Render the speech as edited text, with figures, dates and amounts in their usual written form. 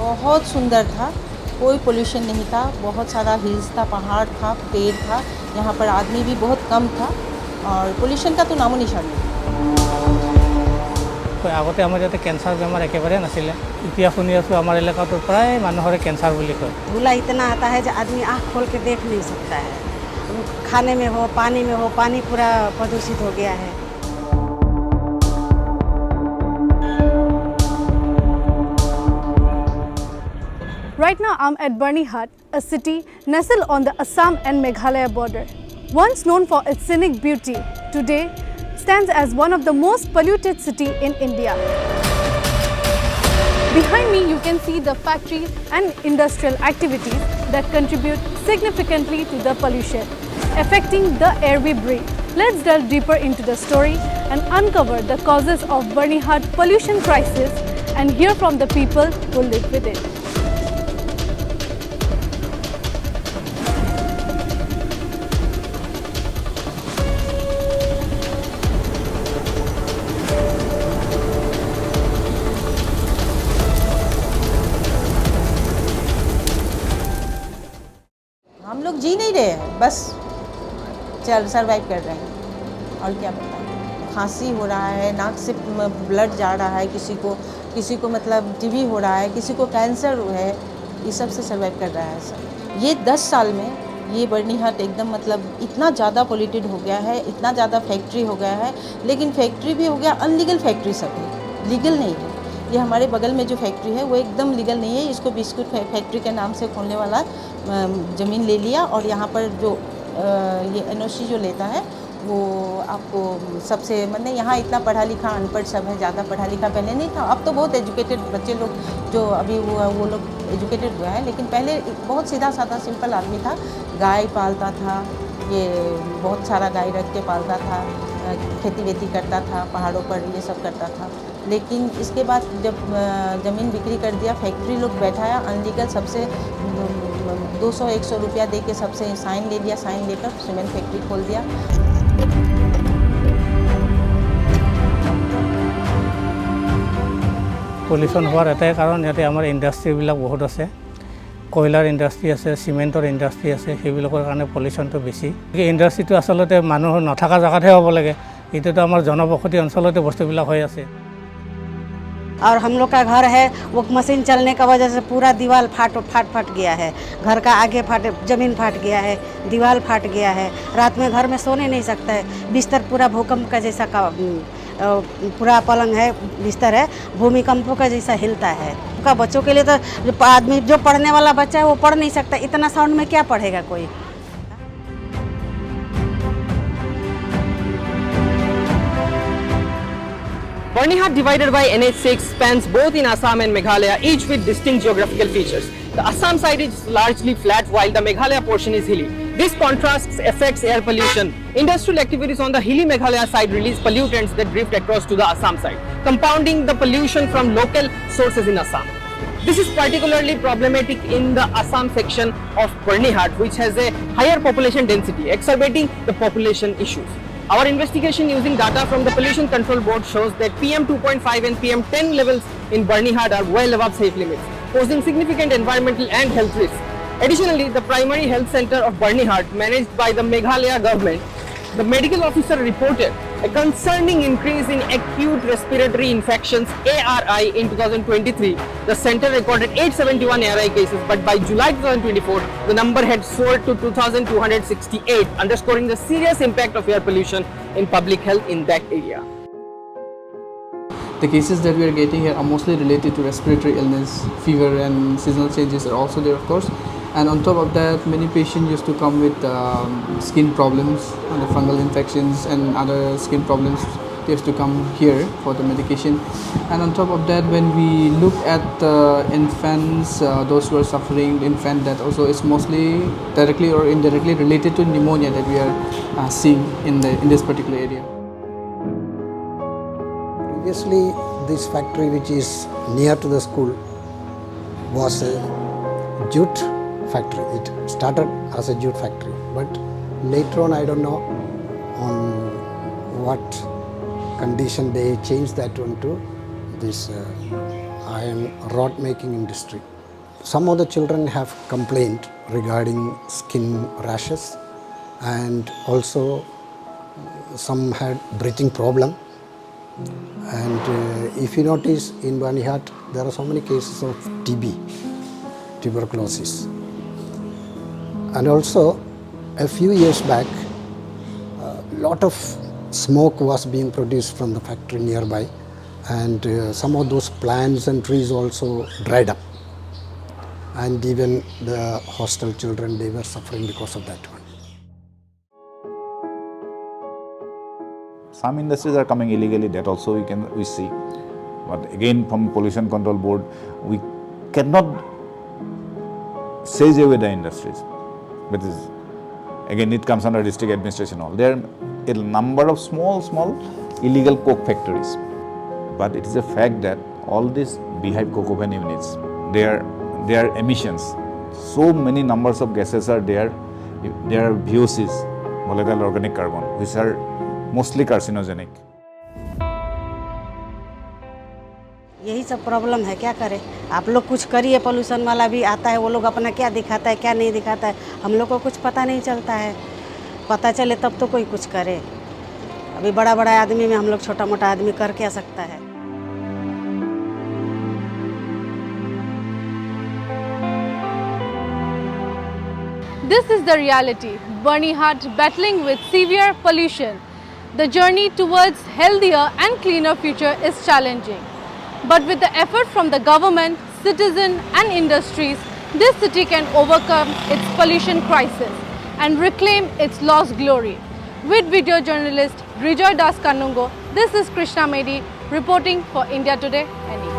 बहुत सुंदर था, कोई पोल्यूशन नहीं था, बहुत सारा हिल्स था, पहाड़ था, पेड़ था, यहाँ पर आदमी भी बहुत कम था और पोल्यूशन का तो नामो निशान नहीं। আগতে আমাৰ ইয়াতে কেঞ্চাৰ বেমাৰ একেবাৰে নাছিলে, এতিয়া শুনি আছোঁ আমাৰ এলেকাটো প্ৰায় মানুহৰে কেঞ্চাৰ বুলি কয়। धूला इतना आता है जो आदमी आँख खोल के देख नहीं सकता है, खाने में हो, पानी पूरा प्रदूषित हो गया है। Right now I'm at Barnihart, a city nestled on the Assam and Meghalaya border. Once known for its scenic beauty, today stands as one of the most polluted cities in India. Behind me you can see the factories and industrial activities that contribute significantly to the pollution, affecting the air we breathe. Let's delve deeper into the story and uncover the causes of Barnihart pollution crisis and hear from the people who live with it. हम लोग जी नहीं रहे हैं, बस survive कर रहे हैं और क्या बताएं। खांसी हो रहा है, नाक से ब्लड जा रहा है, किसी को मतलब टीबी हो रहा है, किसी को कैंसर है, ये सब से सर्वाइव कर रहा है सब। ये 10 साल में ये बर्निहाट एकदम मतलब इतना ज़्यादा पोल्यूटेड हो गया है, इतना ज़्यादा फैक्ट्री हो गया है, लेकिन फैक्ट्री भी हो गया अनलीगल फैक्ट्री सब है, लीगल नहीं है। ये हमारे बगल में जो फैक्ट्री है वो एकदम लीगल नहीं है, इसको बिस्कुट फैक्ट्री के नाम से खोलने वाला ज़मीन ले लिया और यहाँ पर जो ये एनओसी जो लेता है वो आपको सबसे मतलब यहाँ इतना पढ़ा लिखा अनपढ़ सब है, ज़्यादा पढ़ा लिखा पहले नहीं था, अब तो बहुत एजुकेटेड बच्चे लोग जो अभी वो लोग एजुकेटेड हुए हैं, लेकिन पहले बहुत सीधा साधा सिंपल आदमी था, गाय पालता था, ये बहुत सारा गाय रख के पालता था, खेती वेती करता था, पहाड़ों पर ये सब करता था। लेकिन इसके बाद जब ज़मीन बिक्री कर दिया, फैक्ट्री लोग बैठाया अनलीगल, सबसे 200-100 रुपया दे के सबसे साइन ले लिया, साइन लेकर सीमेंट फैक्ट्री खोल दिया। পলিউশ্যন হোৱাৰ এটাই কাৰণ ইয়াতে আমাৰ ইণ্ডাষ্ট্ৰিবিলাক বহুত আছে, কয়লাৰ ইণ্ডাষ্ট্ৰি আছে, চিমেণ্টৰ ইণ্ডাষ্ট্ৰি আছে, সেইবিলাকৰ কাৰণে পলিউশ্যনটো বেছি। ইণ্ডাষ্ট্ৰিটো আচলতে মানুহ নথকা জেগাতহে হ'ব লাগে, এতিয়াতো আমাৰ জনবসতি অঞ্চলতে বস্তুবিলাক হৈ আছে। और हम लोग का घर है वो मशीन चलने का वजह से पूरा दीवार फाट गया है, घर का आगे ज़मीन फाट गया है, दीवार फाट गया है, रात में घर में सोने नहीं सकता है, बिस्तर पूरा भूकंप का जैसा पूरा पलंग है, बिस्तर है भूमिकंपों का जैसा हिलता है। का बच्चों के लिए तो जो आदमी जो पढ़ने वाला बच्चा है वो पढ़ नहीं सकता, इतना साउंड में क्या पढ़ेगा कोई। Barnihart, divided by NH6, spans both in Assam and Meghalaya, each with distinct geographical features. The Assam side is largely flat while the Meghalaya portion is hilly. This contrast affects air pollution. Industrial activities on the hilly Meghalaya side release pollutants that drift across to the Assam side, compounding the pollution from local sources in Assam. This is particularly problematic in the Assam section of Barnihart, which has a higher population density, exacerbating the population issues. Our investigation using data from the Pollution Control Board shows that PM 2.5 and PM 10 levels in Barnihart are well above safe limits, posing significant environmental and health risks. Additionally, the primary health center of Barnihart, managed by the Meghalaya government, the medical officer reported a concerning increase in acute respiratory infections ARI in 2023. The center recorded 871 ARI cases, but by July 2024, the number had soared to 2,268, underscoring the serious impact of air pollution in public health in that area. The cases that we are getting here are mostly related to respiratory illness, fever and seasonal changes are also there, of course. And on top of that, many patients used to come with skin problems, fungal infections and other skin problems. They used to come here for the medication. And on top of that, when we look at infants, those who are suffering infant death, also is mostly directly or indirectly related to pneumonia that we are seeing in this particular area. Previously, this factory, which is near to the school, was a jute factory. It started as a jute factory, but later on, I don't know on what condition they changed that one to this iron rod making industry. some of the children have complained regarding skin rashes, and also some had breathing problem. And if you notice in Banihart, there are so many cases of TB, tuberculosis. And also a few years back, a lot of smoke was being produced from the factory nearby, and some of those plants and trees also dried up. And even the hostel children, they were suffering because of that one. Some industries are coming illegally, that also we see. But again, from Pollution Control Board, we cannot sage away the industries. But again, it comes under district administration. All there are a number of small illegal coke factories. But it is a fact that all these beehive coke oven units, their emissions, so many numbers of gases are there. There are VOCs, volatile organic carbon, which are mostly carcinogenic. यही सब problem है, क्या करें। आप लोग कुछ करिए, pollution वाला भी आता है, वो लोग अपना क्या दिखाता है क्या नहीं दिखाता है, हम लोग को कुछ पता नहीं चलता है। पता चले तब तो कोई कुछ करे। अभी बड़ा आदमी में हम लोग छोटा मोटा आदमी कर क्या सकता है। This is the reality. Banihart battling with severe pollution. The journey towards healthier and cleaner future is challenging. But with the effort from the government, citizens and industries, this city can overcome its pollution crisis and reclaim its lost glory. With video journalist Rijoy Das Kannungo, this is Krishna Medi reporting for India Today NE.